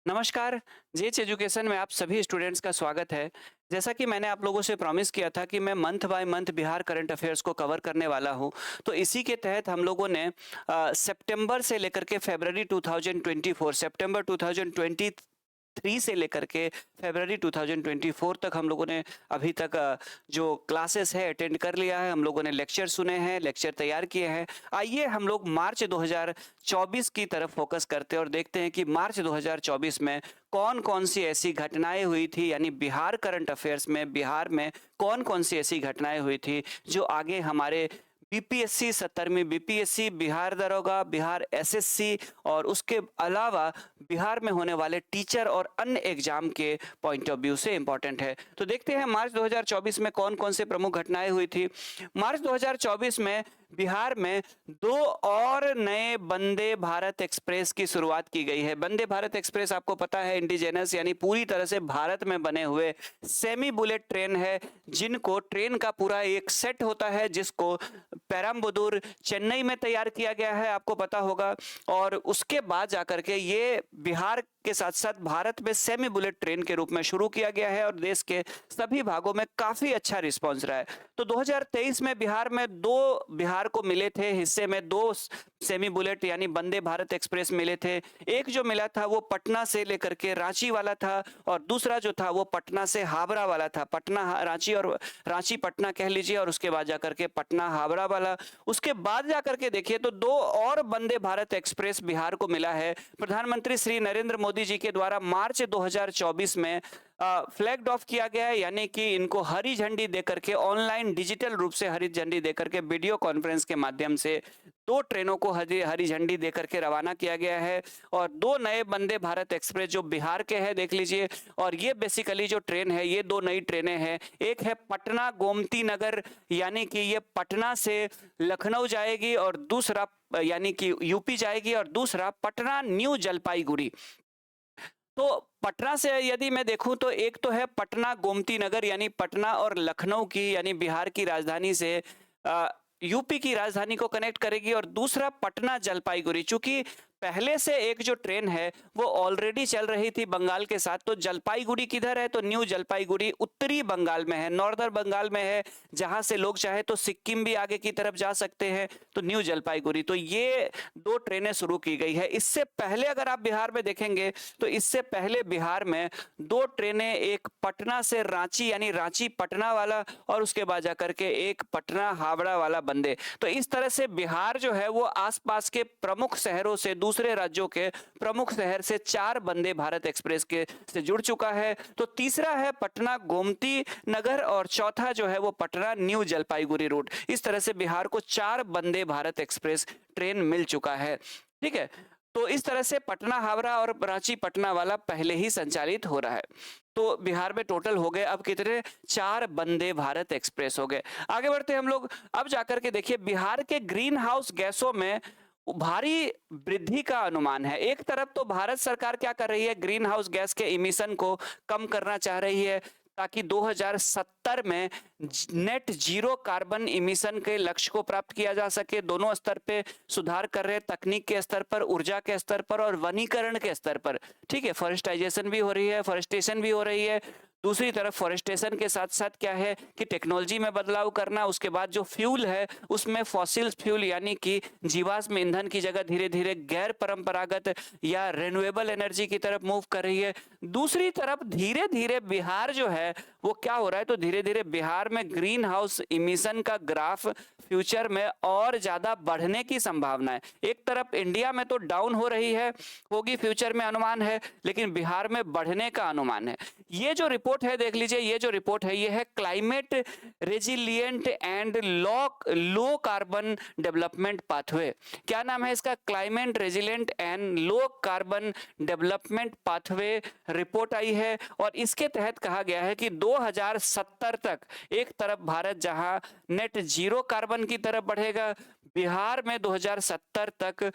नमस्कार, जेच एजुकेशन में आप सभी स्टूडेंट्स का स्वागत है। जैसा कि मैंने आप लोगों से प्रॉमिस किया था कि मैं month by month Bihar current affairs को कवर करने वाला हूं, तो इसी के तहत हम लोगों ने सितंबर से लेकर के फरवरी 2024 सितंबर 2023 से लेकर के फरवरी 2024 तक हम लोगों ने अभी तक जो क्लासेस है अटेंड कर लिया है। हम लोगों ने लेक्चर सुने हैं, लेक्चर तैयार किए हैं। आइए हम लोग मार्च 2024 की तरफ फोकस करते हैं और देखते हैं कि मार्च 2024 में कौन कौन सी ऐसी घटनाएं हुई थी, यानी बिहार करंट अफेयर्स में बिहार में कौन कौन सी ऐसी घटनाएं हुई थी जो आगे हमारे बीपीएससी 17वीं बीपीएससी, बिहार दरोगा, बिहार एसएससी और उसके अलावा बिहार में होने वाले टीचर और अन्य एग्जाम के पॉइंट ऑफ व्यू से इंपॉर्टेंट है। तो देखते हैं मार्च 2024 में कौन कौन से प्रमुख घटनाएं हुई थी। मार्च 2024 में बिहार में दो और नए वंदे भारत एक्सप्रेस की शुरुआत की गई है। वंदे भारत एक्सप्रेस आपको पता है इंडिजेनस यानी पूरी तरह से भारत में बने हुए सेमी बुलेट ट्रेन है, जिनको ट्रेन का पूरा एक सेट होता है जिसको पेरम्बदूर चेन्नई में तैयार किया गया है, आपको पता होगा। और उसके बाद जाकर के ये बिहार के साथ साथ भारत में सेमी बुलेट ट्रेन के रूप में शुरू किया गया है और देश के सभी भागों में काफी अच्छा रिस्पांस रहा है। तो 2023 में बिहार को मिले थे हिस्से में दो सेमी बुलेट यानी वंदे भारत एक्सप्रेस मिले थे। एक जो मिला था वो पटना से लेकर के रांची वाला था और दूसरा जो था वो पटना से हावड़ा वाला था। पटना रांची और रांची पटना कह लीजिए और उसके बाद जाकर के पटना हावड़ा वाला। उसके बाद जाकर के देखिए तो दो और वंदे भारत एक्सप्रेस बिहार को मिला है। प्रधानमंत्री श्री नरेंद्र मोदी जी के द्वारा मार्च 2024 में फ्लैग ऑफ किया गया है, यानी कि इनको हरी झंडी देकर के ऑनलाइन डिजिटल रूप से हरी झंडी देकर के वीडियो कॉन्फ्रेंस के माध्यम से दो ट्रेनों को हरी झंडी देकर के रवाना किया गया है। और दो नए वंदे भारत एक्सप्रेस जो बिहार के हैं देख लीजिए। और ये बेसिकली जो ट्रेन है ये दो नई ट्रेनें हैं। एक है पटना गोमती नगर, यानी कि ये पटना से लखनऊ जाएगी और दूसरा यानी कि यूपी जाएगी, और दूसरा पटना न्यू जलपाईगुड़ी। तो पटना से यदि मैं देखूं तो एक तो है पटना गोमती नगर यानी पटना और लखनऊ की यानी बिहार की राजधानी से यूपी की राजधानी को कनेक्ट करेगी, और दूसरा पटना जलपाईगुड़ी। चूंकि पहले से एक जो ट्रेन है वो ऑलरेडी चल रही थी बंगाल के साथ, तो जलपाईगुड़ी किधर है तो न्यू जलपाईगुड़ी उत्तरी बंगाल में है, नॉर्दर्न बंगाल में है, जहां से लोग चाहे तो सिक्किम भी आगे की तरफ जा सकते हैं। तो न्यू जलपाईगुड़ी, तो ये दो ट्रेनें शुरू की गई है। इससे पहले अगर आप बिहार में देखेंगे तो इससे पहले बिहार में दो ट्रेनें, एक पटना से रांची यानी रांची पटना वाला और उसके बाद जाकर के एक पटना हावड़ा वाला वंदे। तो इस तरह से बिहार जो है वो आसपास के प्रमुख शहरों से, दूसरे राज्यों के प्रमुख शहर से चार वंदे भारत एक्सप्रेस के से जुड़ चुका है। तो तीसरा है पटना गोमती नगर और चौथा जो है वो पटना न्यू जलपाईगुड़ी रूट। इस तरह से बिहार को चार वंदे भारत एक्सप्रेस ट्रेन मिल चुका है। ठीक है, तो इस तरह से पटना हावड़ा और रांची पटना वाला पहले ही संचालित हो रहा है। तो बिहार में टोटल हो गए अब कितने, चार वंदे भारत एक्सप्रेस हो गए। आगे बढ़ते हम लोग। अब जाकर के देखिए बिहार के ग्रीन हाउस गैसों में भारी वृद्धि का अनुमान है। एक तरफ तो भारत सरकार क्या कर रही है, ग्रीन हाउस गैस के इमिशन को कम करना चाह रही है ताकि 2070 में नेट जीरो कार्बन इमिशन के लक्ष्य को प्राप्त किया जा सके। दोनों स्तर पे सुधार कर रहे हैं, तकनीक के स्तर पर, ऊर्जा के स्तर पर और वनीकरण के स्तर पर। ठीक है, फॉरेस्टाइजेशन भी हो रही है, फॉरेस्टेशन भी हो रही है। दूसरी तरफ फॉरेस्टेशन के साथ साथ क्या है कि टेक्नोलॉजी में बदलाव करना, उसके बाद जो फ्यूल है उसमें फॉसिल फ्यूल यानी कि जीवाश्म ईंधन की जगह धीरे धीरे गैर परंपरागत या रिन्यूएबल एनर्जी की तरफ मूव कर रही है। दूसरी तरफ धीरे धीरे बिहार जो है वो क्या हो रहा है, तो धीरे धीरे बिहार में ग्रीन हाउस इमिशन का ग्राफ फ्यूचर में और ज्यादा बढ़ने की संभावना है। एक तरफ इंडिया में तो डाउन हो रही है, होगी फ्यूचर में अनुमान है, लेकिन बिहार में बढ़ने का अनुमान है। ये जो रिपोर्ट है देख लीजिए, ये जो रिपोर्ट है ये है climate resilient and low carbon development pathway. क्या नाम है इसका, climate resilient and low carbon development pathway report आई है। और इसके तहत कहा गया है कि 2070 तक एक तरफ भारत जहां नेट जीरो कार्बन की तरफ बढ़ेगा, बिहार में 2070 तक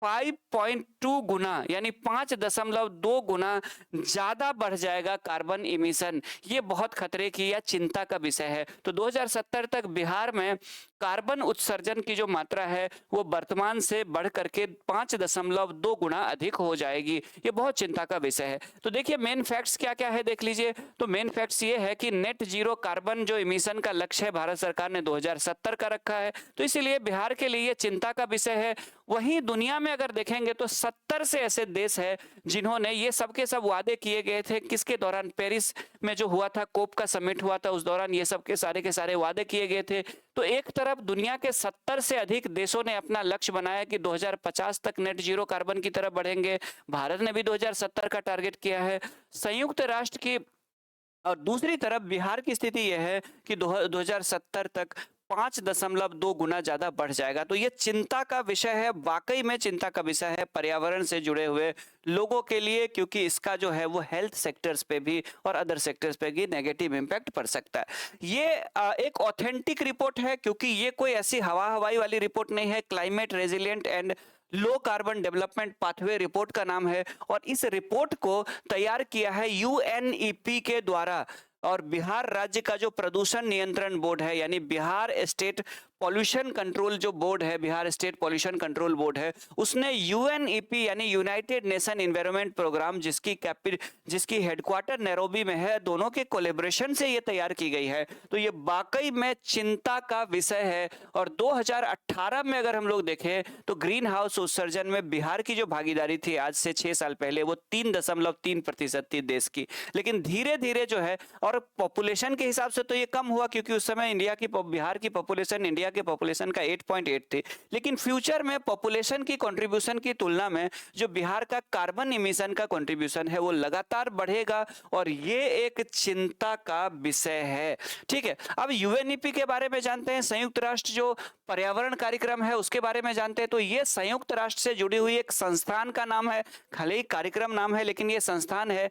5.2 गुना यानी 5.2 गुना ज्यादा बढ़ जाएगा कार्बन इमिशन। ये बहुत खतरे की या चिंता का विषय है। तो 2070 तक बिहार में कार्बन उत्सर्जन की जो मात्रा है वो वर्तमान से बढ़ करके 5.2 गुना अधिक हो जाएगी। ये बहुत चिंता का विषय है। तो देखिए मेन फैक्ट्स क्या क्या है देख लीजिए। तो मेन फैक्ट्स ये है कि नेट जीरो कार्बन जो इमिशन का लक्ष्य है भारत सरकार ने 2070 का रखा है, तो इसीलिए बिहार के लिए चिंता का विषय है। वहीं दुनिया में अगर देखेंगे तो 70 से ऐसे देश है जिन्होंने ये सबके सब वादे किए गए थे। किसके दौरान? पेरिस में जो हुआ था, कोप का समिट हुआ था, उस दौरान ये सब के सारे वादे किए गए थे। तो एक तरफ दुनिया के 70 से अधिक देशों ने अपना लक्ष्य बनाया कि 2050 तक नेट जीरो कार्बन की तरफ बढ़ेंगे। भारत ने भी 2070 का टारगेट किया है। संयुक्त राष्ट्र की और दूसरी तरफ बिहार की स्थिति यह है कि 2070 तक 5.2 गुना ज्यादा बढ़ जाएगा। तो ये चिंता का विषय है, वाकई में चिंता का विषय है पर्यावरण से जुड़े हुए लोगों के लिए, क्योंकि इसका जो है वो हेल्थ सेक्टर्स पे भी और अदर सेक्टर्स पे भी नेगेटिव इम्पैक्ट पड़ सकता है। ये एक ऑथेंटिक रिपोर्ट है, क्योंकि ये कोई ऐसी हवाई वाली रिपोर्ट नहीं है। Climate resilient and low carbon development pathway report का नाम है, और इस रिपोर्ट को तैयार किया है यूएनईपी के द्वारा। और बिहार राज्य का जो प्रदूषण नियंत्रण बोर्ड है, यानी बिहार स्टेट पॉल्यूशन कंट्रोल जो बोर्ड है, Bihar state pollution control board है, उसने यूएनईपी यानी यूनाइटेड नेशन एनवायरनमेंट प्रोग्राम जिसकी हेडक्वार्टर नैरोबी में है, दोनों के कोलैबोरेशन से ये तैयार की गई है। तो ये वाकई में चिंता का विषय है। और 2018 में अगर हम लोग देखें तो ग्रीन हाउस उत्सर्जन में बिहार की जो भागीदारी थी आज से 6 साल पहले, वो 3.3% थी देश की। लेकिन धीरे धीरे जो है, और पॉपुलेशन के हिसाब से तो ये कम हुआ, क्योंकि उस समय बिहार की पॉपुलेशन इंडिया के पॉपुलेशन का 8.8 थी। लेकिन फ्यूचर में पॉपुलेशन की कंट्रीब्यूशन की तुलना में जो बिहार का कार्बन इमिशन का कंट्रीब्यूशन है वो लगातार बढ़ेगा, और ये एक चिंता का विषय है। ठीक है, अब यूएनईपी के बारे में जानते हैं, संयुक्त राष्ट्र जो पर्यावरण कार्यक्रम है उसके बारे में जानते हैं। तो ये संयुक्त राष्ट्र से जुड़ी हुई एक संस्थान का नाम है, भले ही कार्यक्रम नाम है लेकिन ये संस्थान है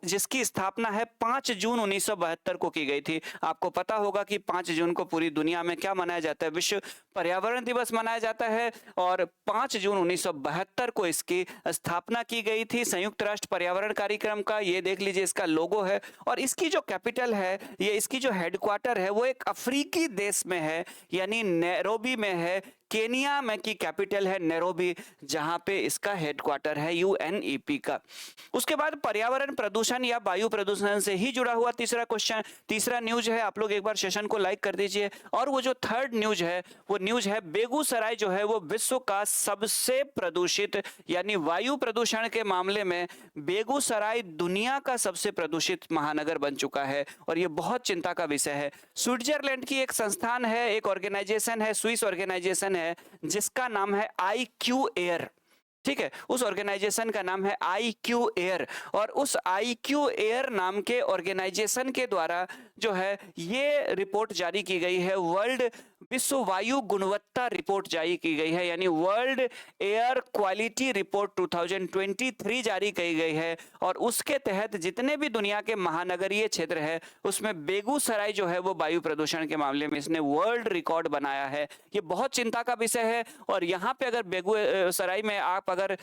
जिसकी स्थापना है 5 जून 1972 को की गई थी। आपको पता होगा कि 5 जून को पूरी दुनिया में क्या मनाया जाता है? विश्व पर्यावरण दिवस मनाया जाता है, और 5 जून 1972 को इसकी स्थापना की गई थी संयुक्त राष्ट्र पर्यावरण कार्यक्रम का। ये देख लीजिए, इसका लोगो है, और इसकी जो कैपिटल है, ये इसकी जो हेडक्वार्टर है वो एक अफ्रीकी देश में है, यानी नैरोबी में है। केनिया में की कैपिटल है नैरोबी, जहां पे इसका हेडक्वार्टर है यूएनईपी का। उसके बाद पर्यावरण प्रदूषण या वायु प्रदूषण से ही जुड़ा हुआ तीसरा न्यूज है। आप लोग एक बार सेशन को लाइक कर दीजिए। और वो जो थर्ड न्यूज है, वो न्यूज है बेगूसराय जो है वो विश्व का सबसे प्रदूषित, यानी वायु प्रदूषण के मामले में बेगूसराय दुनिया का सबसे प्रदूषित महानगर बन चुका है, और ये बहुत चिंता का विषय है। स्विट्जरलैंड की एक संस्थान है, एक ऑर्गेनाइजेशन है, स्विस ऑर्गेनाइजेशन है, जिसका नाम है IQ एयर। ठीक है, उस ऑर्गेनाइजेशन का नाम है IQ एयर, और उस IQ एयर नाम के ऑर्गेनाइजेशन के द्वारा जो है ये रिपोर्ट जारी की गई है, वर्ल्ड विश्व वायु गुणवत्ता रिपोर्ट जारी की गई है, यानी वर्ल्ड एयर क्वालिटी रिपोर्ट 2023 जारी की गई है। और उसके तहत जितने भी दुनिया के महानगरीय क्षेत्र है उसमें बेगूसराय जो है वो वायु प्रदूषण के मामले में इसने वर्ल्ड रिकॉर्ड बनाया है। ये बहुत चिंता का विषय है। और यहाँ पे अगर बेगूसराय में आप अगर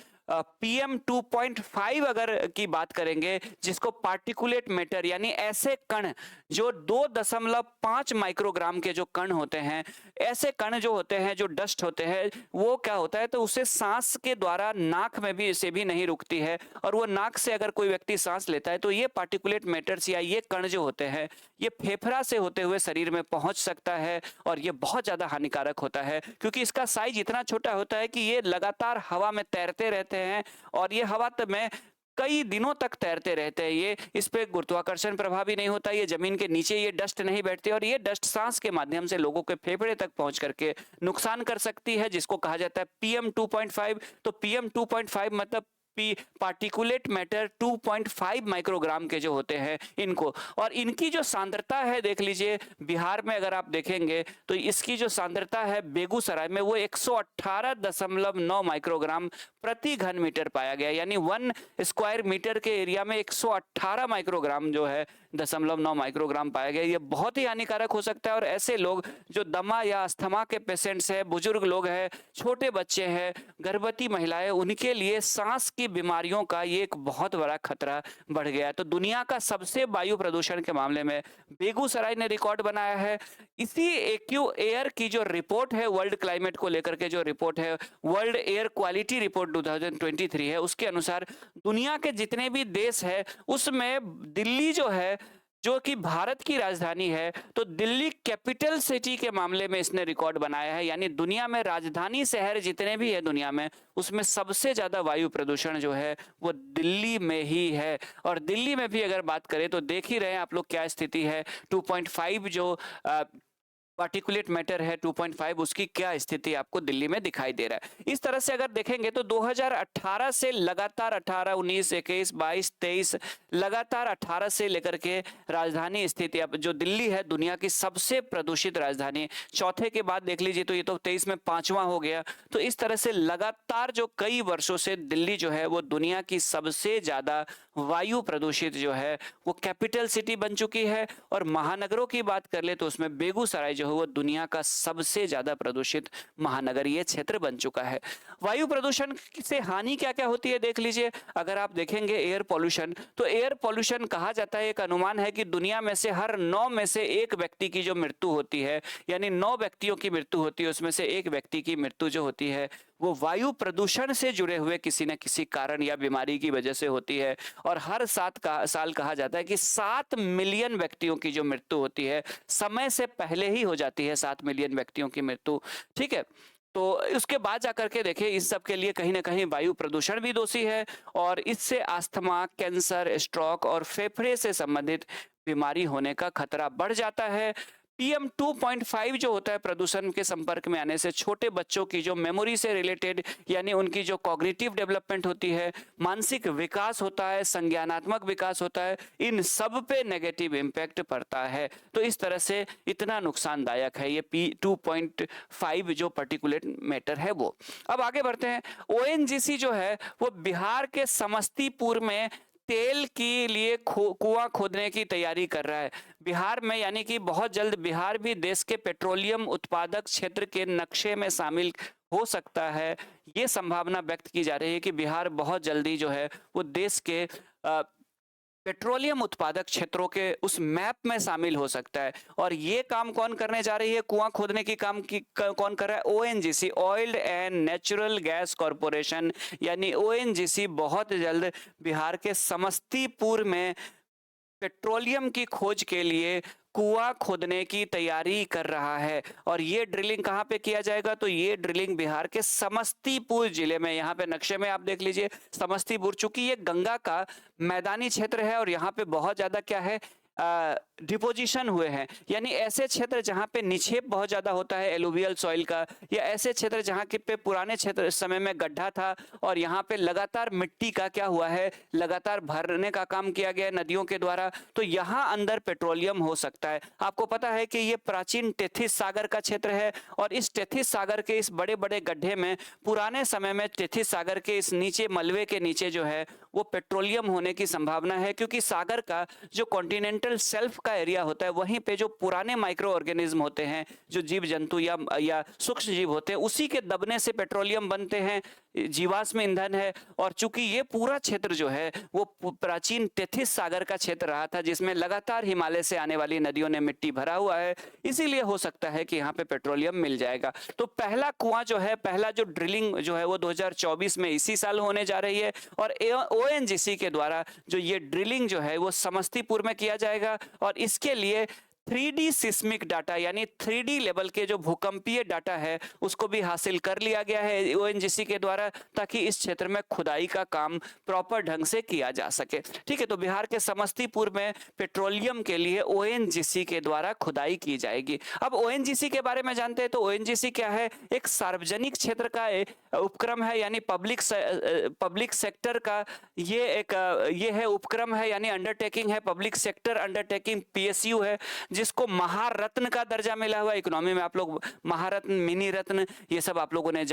PM 2.5 अगर की बात करेंगे, जिसको पार्टिकुलेट मैटर यानी ऐसे कण जो 2.5 माइक्रोग्राम के जो कण होते हैं, ऐसे कण जो होते हैं, जो डस्ट होते हैं, वो क्या होता है तो उसे सांस के द्वारा नाक में भी इसे भी नहीं रुकती है, और वो नाक से अगर कोई व्यक्ति सांस लेता है तो ये पार्टिकुलेट मैटर्स या ये कण जो होते हैं ये फेफड़ा से होते हुए शरीर में पहुंच सकता है, और ये बहुत ज्यादा हानिकारक होता है, क्योंकि इसका साइज इतना छोटा होता है कि ये लगातार हवा में तैरते रहते हैं, और ये हवा में कई दिनों तक तैरते रहते हैं। ये इस पे गुरुत्वाकर्षण प्रभाव भी नहीं होता, ये जमीन के नीचे ये डस्ट नहीं बैठती, और ये डस्ट सांस के माध्यम से लोगों के फेफड़े तक पहुंच करके नुकसान कर सकती है, जिसको कहा जाता है PM 2.5। तो PM 2.5 मतलब पार्टिकुलेट मैटर 2.5 माइक्रोग्राम के जो होते हैं इनको, और इनकी जो सांद्रता है देख लीजिए, बिहार में अगर आप देखेंगे तो इसकी जो सांद्रता है बेगूसराय में वो 118.9 माइक्रोग्राम प्रति घन मीटर पाया गया, यानी 1 स्क्वायर मीटर के एरिया में 118 माइक्रोग्राम जो है 0.9 माइक्रोग्राम पाया गया। ये बहुत ही हानिकारक हो सकता है, और ऐसे लोग जो दमा या अस्थमा के पेशेंट्स हैं, बुजुर्ग लोग हैं, छोटे बच्चे हैं, गर्भवती महिलाएं, उनके लिए सांस की बीमारियों का ये एक बहुत बड़ा खतरा बढ़ गया है। तो दुनिया का सबसे वायु प्रदूषण के मामले में बेगूसराय ने रिकॉर्ड बनाया है। इसी एक्यू एयर की जो रिपोर्ट है, वर्ल्ड क्लाइमेट को लेकर के जो रिपोर्ट है, वर्ल्ड एयर क्वालिटी रिपोर्ट 2023 है, उसके अनुसार दुनिया के जितने भी देश है उसमें दिल्ली जो है, जो कि भारत की राजधानी है, तो दिल्ली कैपिटल सिटी के मामले में इसने रिकॉर्ड बनाया है। यानी दुनिया में राजधानी शहर जितने भी है दुनिया में, उसमें सबसे ज्यादा वायु प्रदूषण जो है वो दिल्ली में ही है। और दिल्ली में भी अगर बात करें तो देख ही रहे हैं आप लोग क्या स्थिति है। 2.5 जो पार्टिकुलेट मैटर है 2.5, उसकी क्या स्थिति आपको दिल्ली में दिखाई दे रहा है। इस तरह से अगर देखेंगे तो 2018 से लगातार 18, 19, 21, 22, 23 लगातार 18 से लेकर के राजधानी स्थिति अब जो दिल्ली है दुनिया की सबसे प्रदूषित राजधानी, चौथे के बाद देख लीजिए तो ये तो 23 में 5वां हो गया। तो इस तरह से लगातार जो कई वर्षों से दिल्ली जो है वो दुनिया की सबसे ज्यादा वायु प्रदूषित जो है वो कैपिटल सिटी बन चुकी है। और महानगरों की बात कर ले तो उसमें बेगूसराय जो है वो दुनिया का सबसे ज्यादा प्रदूषित महानगरीय क्षेत्र बन चुका है। वायु प्रदूषण से हानि क्या क्या होती है देख लीजिए। अगर आप देखेंगे एयर पॉल्यूशन, तो एयर पॉल्यूशन कहा जाता है, एक अनुमान है कि दुनिया में से हर 9 में से एक व्यक्ति की जो मृत्यु होती है, यानी 9 व्यक्तियों की मृत्यु होती है, उसमें से एक व्यक्ति की मृत्यु जो होती है वो वायु प्रदूषण से जुड़े हुए किसी न किसी कारण या बीमारी की वजह से होती है। और हर साल कहा जाता है कि 7 मिलियन व्यक्तियों की जो मृत्यु होती है समय से पहले ही हो जाती है, 7 मिलियन व्यक्तियों की मृत्यु। ठीक है, तो उसके बाद जाकर के देखिए इस सब के लिए कहीं ना कहीं वायु प्रदूषण भी दोषी है, और इससे अस्थमा, कैंसर, स्ट्रोक और फेफड़े से संबंधित बीमारी होने का खतरा बढ़ जाता है। PM 2.5 जो होता है प्रदूषण के संपर्क में आने से छोटे बच्चों की जो मेमोरी से रिलेटेड, यानी उनकी जो कॉग्निटिव डेवलपमेंट होती है, मानसिक विकास होता है, संज्ञानात्मक विकास होता है, इन सब पे नेगेटिव इम्पैक्ट पड़ता है। तो इस तरह से इतना नुकसानदायक है ये P2.5 जो पार्टिकुलेट मैटर है वो। अब आगे बढ़ते हैं। ONGC जो है वो बिहार के समस्तीपुर में तेल के लिए कुआं खोदने की तैयारी कर रहा है बिहार में, यानी कि बहुत जल्द बिहार भी देश के पेट्रोलियम उत्पादक क्षेत्र के नक्शे में शामिल हो सकता है। ये संभावना व्यक्त की जा रही है कि बिहार बहुत जल्दी जो है वो देश के पेट्रोलियम उत्पादक क्षेत्रों के उस मैप में शामिल हो सकता है। और ये काम कौन करने जा रही है, कुआं खोदने की काम की कौन कर रहा है? ONGC, oil and natural gas corporation, यानी ONGC बहुत जल्द बिहार के समस्तीपुर में पेट्रोलियम की खोज के लिए कुआं खोदने की तैयारी कर रहा है। और ये ड्रिलिंग कहाँ पे किया जाएगा? तो ये ड्रिलिंग बिहार के समस्तीपुर जिले में, यहाँ पे नक्शे में आप देख लीजिए समस्तीपुर, चूंकि ये गंगा का मैदानी क्षेत्र है और यहाँ पे बहुत ज्यादा क्या है डिपोजिशन हुए हैं, यानी ऐसे क्षेत्र जहाँ पे निक्षेप बहुत ज्यादा होता है एलुवियल सॉइल का, या ऐसे क्षेत्र जहाँ के पे पुराने क्षेत्र समय में गड्ढा था और यहाँ पे लगातार मिट्टी का क्या हुआ है, लगातार भरने का काम किया गया नदियों के द्वारा। तो यहाँ अंदर पेट्रोलियम हो सकता है। आपको पता है कि ये प्राचीन टेथिस सागर का क्षेत्र है, और इस टेथिस सागर के इस बड़े बड़े गड्ढे में पुराने समय में टेथिस सागर के इस नीचे मलबे के नीचे जो है वो पेट्रोलियम होने की संभावना है, क्योंकि सागर का जो कॉन्टिनेंटल शेल्फ का एरिया होता है वहीं पे जो पुराने माइक्रो ऑर्गेनिज्म होते हैं, जो जीव जंतु या सूक्ष्म जीव होते हैं, उसी के दबने से पेट्रोलियम बनते हैं, जीवाश्म ईंधन है। और चूंकि ये पूरा क्षेत्र जो है वो प्राचीन टेथिस सागर का क्षेत्र रहा था, जिसमें लगातार हिमालय से आने वाली नदियों ने मिट्टी भरा हुआ है, इसीलिए हो सकता है कि यहाँ पे पेट्रोलियम मिल जाएगा। तो पहला कुआं जो है, पहला जो ड्रिलिंग जो है वो 2024 में इसी साल होने जा रही है, और ONGC के द्वारा जो ये ड्रिलिंग जो है वो समस्तीपुर में किया जाएगा। और इसके लिए 3D सिस्मिक डाटा यानी 3D लेवल के जो भूकंपीय डाटा है उसको भी हासिल कर लिया गया है ओएनजीसी के द्वारा, ताकि इस क्षेत्र में खुदाई का काम प्रॉपर ढंग से किया जा सके। ठीक है, तो बिहार के समस्तीपुर में पेट्रोलियम के लिए ओएनजीसी के द्वारा खुदाई की जाएगी। अब ओएनजीसी के बारे में जानते हैं, तो ओएनजीसी क्या है? एक सार्वजनिक क्षेत्र का उपक्रम है, यानी पब्लिक सेक्टर का ये है उपक्रम है, यानी अंडरटेकिंग है, पब्लिक सेक्टर अंडरटेकिंग पीएसयू है, जिसको महारत्न का दर्जा मिला हुआ है। इकोनॉमी में आप लोग महारत्न, मिनी रत्न, ये सब आप लोगों ने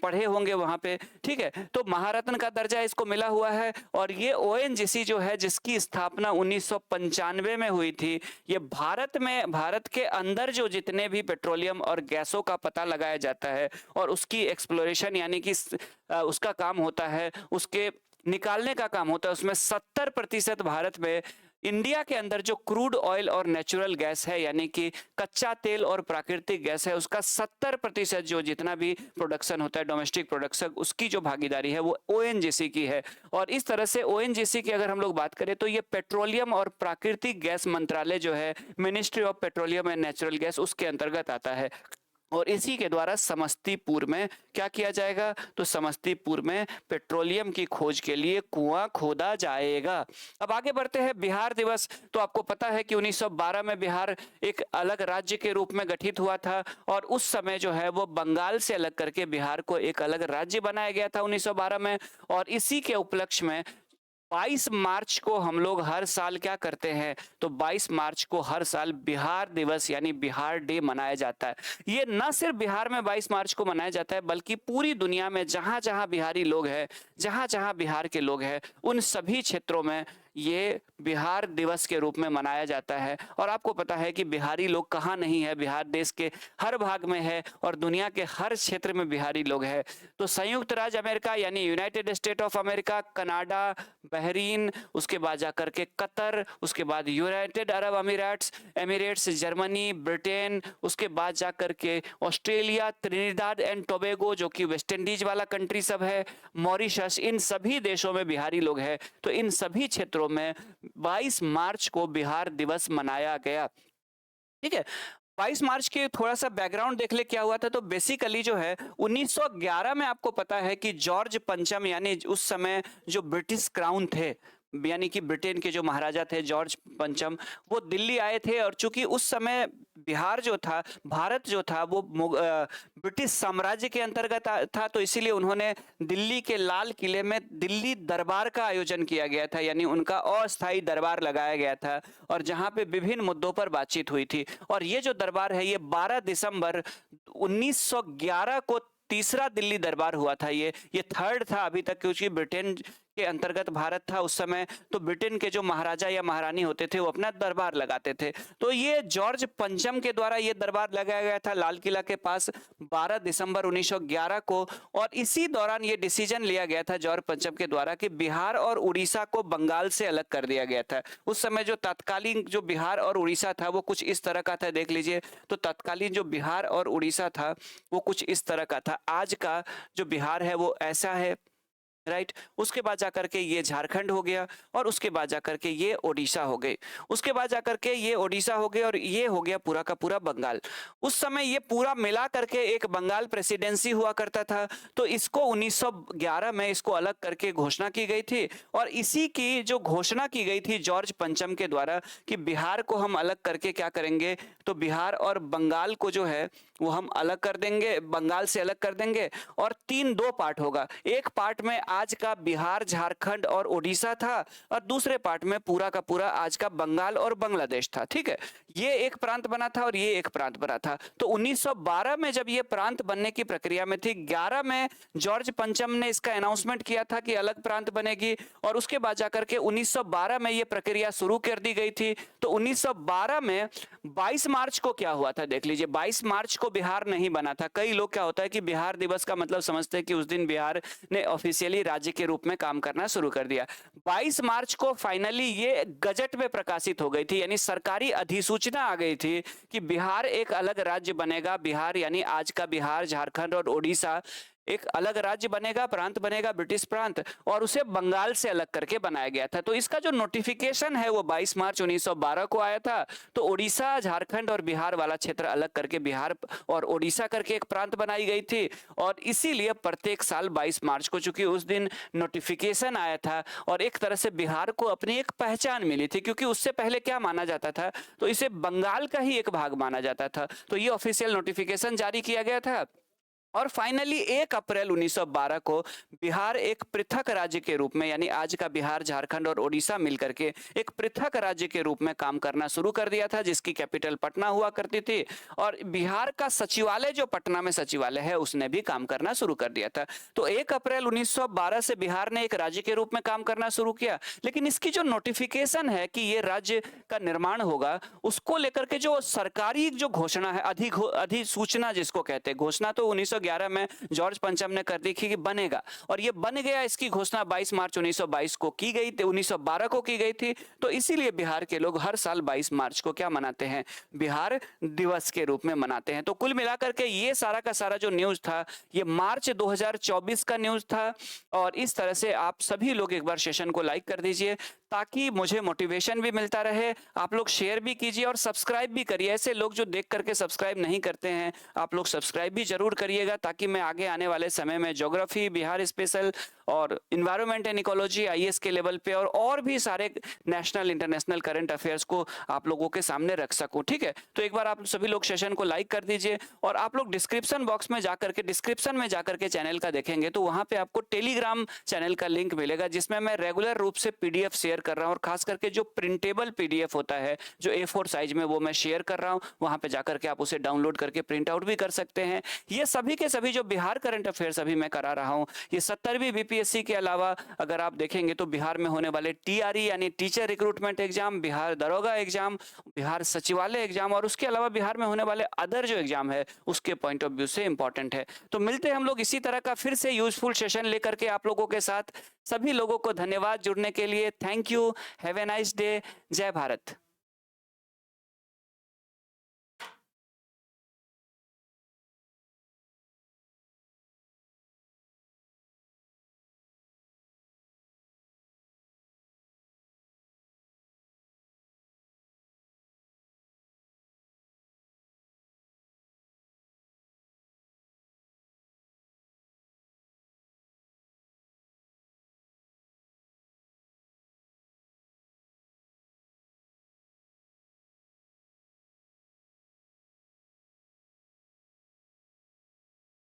पढ़े होंगे वहां पे। ठीक है, तो महारत्न का दर्जा इसको मिला हुआ है। और ये ओएनजीसी जो है, जिसकी स्थापना 1995 में हुई थी, ये भारत के अंदर जो जितने भी पेट्रोलियम और गैसों का पता लगाया जाता है और उसकी एक्सप्लोरेशन यानी कि उसका काम होता है, उसके निकालने का काम होता है, उसमें 70% भारत में इंडिया के अंदर जो क्रूड ऑयल और नेचुरल गैस है, यानी कि कच्चा तेल और प्राकृतिक गैस है, उसका 70% जो जितना भी प्रोडक्शन होता है, डोमेस्टिक प्रोडक्शन, उसकी जो भागीदारी है वो ओएनजीसी की है। और इस तरह से ओएनजीसी की अगर हम लोग बात करें तो ये पेट्रोलियम और प्राकृतिक गैस मंत्रालय जो है, ministry of petroleum and natural gas, उसके अंतर्गत आता है। और इसी के द्वारा समस्तीपुर में क्या किया जाएगा? तो समस्तीपुर में पेट्रोलियम की खोज के लिए कुआं खोदा जाएगा। अब आगे बढ़ते हैं। बिहार दिवस, तो आपको पता है कि 1912 में बिहार एक अलग राज्य के रूप में गठित हुआ था, और उस समय जो है वो बंगाल से अलग करके बिहार को एक अलग राज्य बनाया गया था 1912 में। और इसी के उपलक्ष्य में 22 मार्च को हम लोग हर साल क्या करते हैं? तो 22 मार्च को हर साल बिहार दिवस यानी बिहार डे मनाया जाता है। ये न सिर्फ बिहार में 22 मार्च को मनाया जाता है, बल्कि पूरी दुनिया में जहां जहां बिहारी लोग हैं, जहां जहां बिहार के लोग हैं, उन सभी क्षेत्रों में ये बिहार दिवस के रूप में मनाया जाता है। और आपको पता है कि बिहारी लोग कहाँ नहीं है, बिहार देश के हर भाग में है और दुनिया के हर क्षेत्र में बिहारी लोग हैं। तो संयुक्त राज्य अमेरिका यानी United state of America, Canada, Bahrain, उसके बाद जाकर के कतर, उसके बाद United Arab Emirates, Germany, Britain, उसके बाद जाकर के ऑस्ट्रेलिया, त्रिनिदाद एंड टोबैगो जो कि वेस्ट इंडीज वाला कंट्री सब है, मॉरिशस, इन सभी देशों में बिहारी लोग हैं। तो इन सभी क्षेत्रों में 22 मार्च को बिहार दिवस मनाया गया। ठीक है, 22 मार्च के थोड़ा सा बैकग्राउंड देख ले क्या हुआ था। तो बेसिकली जो है 1911 में आपको पता है कि जॉर्ज पंचम यानी उस समय जो ब्रिटिश क्राउन थे, यानी कि ब्रिटेन के जो महाराजा थे जॉर्ज पंचम, वो दिल्ली आए थे। और चूंकि उस समय बिहार जो था, भारत जो था, वो ब्रिटिश साम्राज्य के अंतर्गत था, तो इसीलिए उन्होंने दिल्ली के लाल किले में दिल्ली दरबार का आयोजन किया गया था, यानी उनका अस्थायी दरबार लगाया गया था, और जहां पे विभिन्न मुद्दों पर बातचीत हुई थी। और ये जो दरबार है, ये 12 दिसंबर 1911 को तीसरा दिल्ली दरबार हुआ था। ये थर्ड था अभी तक, क्योंकि ब्रिटेन के अंतर्गत भारत था उस समय, तो ब्रिटेन के जो महाराजा या महारानी होते थे वो अपना दरबार लगाते थे। तो ये जॉर्ज पंचम के द्वारा ये दरबार लगाया गया था लाल किला के पास 12 दिसंबर 1911 को। और इसी दौरान ये डिसीजन लिया गया था जॉर्ज पंचम के द्वारा कि बिहार और उड़ीसा को बंगाल से अलग कर दिया गया था। उस समय जो तत्कालीन जो बिहार और उड़ीसा था वो कुछ इस तरह का था, देख लीजिए। तो तत्कालीन जो बिहार और उड़ीसा था वो कुछ इस तरह का था। आज का जो बिहार है वो ऐसा है, राइट। उसके बाद जाकर के ये झारखंड हो गया, और उसके बाद जाकर के ये ओडिशा हो गए, उसके बाद जाकर के ये ओडिशा हो गए, और ये हो गया पूरा का पूरा बंगाल। उस समय ये पूरा मिला करके एक बंगाल प्रेसिडेंसी हुआ करता था। तो इसको 1911 में इसको अलग करके घोषणा की गई थी। और इसी की जो घोषणा की गई थी जॉर्ज पंचम के द्वारा कि बिहार को हम अलग करके क्या करेंगे, तो बिहार और बंगाल को जो है वो हम अलग कर देंगे, बंगाल से अलग कर देंगे। और दो पार्ट होगा। एक पार्ट में आज का बिहार, झारखंड और ओडिशा था, और दूसरे पार्ट में पूरा का पूरा आज का बंगाल और बांग्लादेश था। ठीक है, ये एक प्रांत बना था और ये एक प्रांत बना था। तो 1912 में जब ये प्रांत बनने की प्रक्रिया में थी, 11 में जॉर्ज पंचम ने इसका अनाउंसमेंट किया था कि अलग प्रांत बनेगी, और उसके बाद जाकर के 1912 में ये प्रक्रिया शुरू कर दी गई थी। तो 1912 में 22 मार्च को क्या हुआ था, देख लीजिए। 22 मार्च को बिहार नहीं बना था। कई लोग क्या होता है कि बिहार दिवस का मतलब समझते हैं कि उस दिन बिहार ने ऑफिशियली राज्य के रूप में काम करना शुरू कर दिया। 22 मार्च को फाइनली ये गजट में प्रकाशित हो गई थी, यानी सरकारी अधिसूचना आ गई थी कि बिहार एक अलग राज्य बनेगा। बिहार यानी आज का बिहार, झारखंड और ओडिशा, एक अलग राज्य बनेगा, प्रांत बनेगा, ब्रिटिश प्रांत, और उसे बंगाल से अलग करके बनाया गया था। तो इसका जो नोटिफिकेशन है वो 22 मार्च 1912 को आया था। तो उड़ीसा, झारखंड और बिहार वाला क्षेत्र अलग करके बिहार और उड़ीसा करके एक प्रांत बनाई गई थी। और इसीलिए प्रत्येक साल 22 मार्च को, चूंकि उस दिन नोटिफिकेशन आया था और एक तरह से बिहार को अपनी एक पहचान मिली थी, क्योंकि उससे पहले क्या माना जाता था, तो इसे बंगाल का ही एक भाग माना जाता था। तो ये ऑफिशियल नोटिफिकेशन जारी किया गया था। और फाइनली 1 अप्रैल 1912 को बिहार एक पृथक राज्य के रूप में, यानी आज का बिहार, झारखंड और ओडिशा मिलकर के एक पृथक राज्य के रूप में काम करना शुरू कर दिया था, जिसकी कैपिटल पटना हुआ करती थी। और बिहार का सचिवालय, जो पटना में सचिवालय है, उसने भी काम करना शुरू कर दिया था। तो 1 अप्रैल 1912 से बिहार ने एक राज्य के रूप में काम करना शुरू किया। लेकिन इसकी जो नोटिफिकेशन है कि ये राज्य का निर्माण होगा, उसको लेकर के जो सरकारी जो घोषणा है, अधिसूचना जिसको कहते हैं, घोषणा तो 1911 में जॉर्ज पंचम ने कर दी कि बनेगा, और ये बन गया। इसकी घोषणा 22 मार्च 1922 को की गई थी, 1912 को की गई थी। तो इसीलिए बिहार के लोग हर साल 22 मार्च को क्या मनाते हैं, बिहार दिवस के रूप में मनाते हैं। तो कुल मिलाकर के ये सारा का सारा जो न्यूज था, ये मार्च 2024 का न्यूज था। और इस तरह से आप सभी लोग एक बार सेशन को लाइक कर दीजिए, ताकि मुझे मोटिवेशन भी मिलता रहे। आप लोग शेयर भी कीजिए और सब्सक्राइब भी करिए। ऐसे लोग जो देख करके सब्सक्राइब नहीं करते हैं, आप लोग सब्सक्राइब भी जरूर करिएगा, ताकि मैं आगे आने वाले समय में ज्योग्राफी, बिहार स्पेशल और इन्वायरमेंट एंड इकोलॉजी आईएएस के लेवल पे और भी सारे नेशनल इंटरनेशनल करंट अफेयर्स को आप लोगों के सामने रख सकूं। ठीक है, तो एक बार आप सभी लोग सेशन को लाइक कर दीजिए। और आप लोग डिस्क्रिप्शन बॉक्स में जाकर के, डिस्क्रिप्शन में जाकर के चैनल का देखेंगे तो वहां पे आपको टेलीग्राम चैनल का लिंक मिलेगा, जिसमें मैं रेगुलर रूप से पीडीएफ शेयर कर रहा हूं। और खास करके जो प्रिंटेबल पीडीएफ होता है, जो A4 साइज में, वो मैं शेयर कर रहा हूं। वहां पे जाकर के आप उसे डाउनलोड करके प्रिंट आउट भी कर सकते हैं। ये सभी के सभी जो बिहार करंट अफेयर्स अभी मैं करा रहा हूं, ये 70वीं बीपीएससी के अलावा अगर आप देखेंगे तो बिहार में होने वाले टीआरई यानी टीचर रिक्रूटमेंट एग्जाम, बिहार दरोगा एग्जाम, बिहार सचिवालय एग्जाम, और उसके अलावा बिहार में होने वाले अदर जो एग्जाम है, उसके पॉइंट ऑफ व्यू से इंपॉर्टेंट है। तो मिलते हैं हम लोग इसी तरह का फिर से यूजफुल सेशन लेकर के आप लोगों के साथ। सभी लोगों को धन्यवाद जुड़ने के लिए। Thank you, have a nice day. जय भारत।